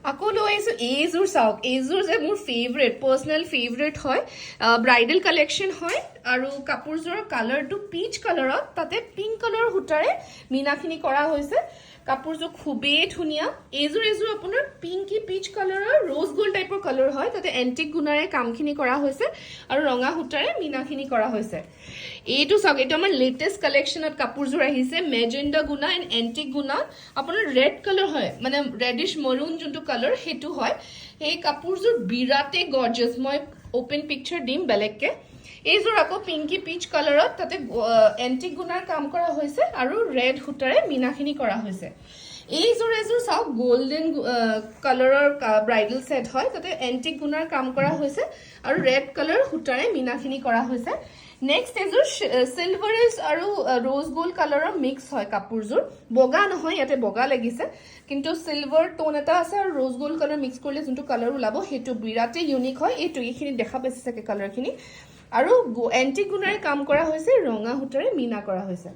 আকৌ লৈ আহিছোঁ এইযোৰ চাওক, এইযোৰ যে মোৰ ফেভৰেট, পাৰ্চনেল ফেভৰেট হয়, ব্ৰাইডেল কালেকশ্যন হয় আৰু কাপোৰযোৰৰ কালাৰটো পিচ কালাৰত, তাতে পিংক কালাৰৰ সূতাৰে মীনাখিনি কৰা হৈছে। কাপোৰযোৰ খুবেই ধুনীয়া। এইযোৰ আপোনাৰ পিংকি পিচ কালাৰৰ ৰ'জ গ'ল্ড টাইপৰ কালাৰ হয়, তাতে এণ্টিক গুণাৰে কামখিনি কৰা হৈছে আৰু ৰঙা সূতাৰে মীনাখিনি কৰা হৈছে। এইটো চাওক, এইটো আমাৰ লেটেষ্ট কালেকশ্যনত কাপোৰযোৰ আহিছে, মেজেণ্ডা গুণা এণ্ড এণ্টিক গুণা। আপোনাৰ ৰেড কালাৰ হয়, মানে ৰেডিছ মৰুন যোনটো কালাৰ সেইটো হয়। এই কাপোৰযোৰ বিৰাটেই গৰ্জিয়াছ, মই অপেন পিকচাৰ দিম বেলেগকে। এইযোৰ আকৌ পিংকি পিচ কালাৰত, তাতে এণ্টিক গুণাৰ কাম কৰা হৈছে আৰু ৰেড সূতাৰে মীনাখিনি কৰা হৈছে। এইযোৰ এযোৰ চাওক, গল্ডেন কালাৰৰ ব্ৰাইডেল ছেট হয়, তাতে এণ্টিক গুণাৰ কাম কৰা হৈছে আৰু ৰেড কালাৰ সূতাৰে মীনাখিনি কৰা হৈছে। নেক্সট এযোৰ চিলভাৰেজ আৰু ৰ'জ গ'ল্ড কালাৰৰ মিক্স হয় কাপোৰযোৰ, বগা নহয়, ইয়াতে বগা লাগিছে, কিন্তু চিলভাৰ টোন এটা আছে আৰু ৰ'জ গ'ল্ড কালাৰ মিক্স কৰিলে যোনটো কালাৰ ওলাব সেইটো বিৰাটেই ইউনিক হয়। এইখিনি দেখা পাইছে চাগে কালাৰখিনি। আৰু এণ্টিক গুণাৰে কাম কৰা হৈছে, ৰঙা সূতাৰে মীনা কৰা হৈছে।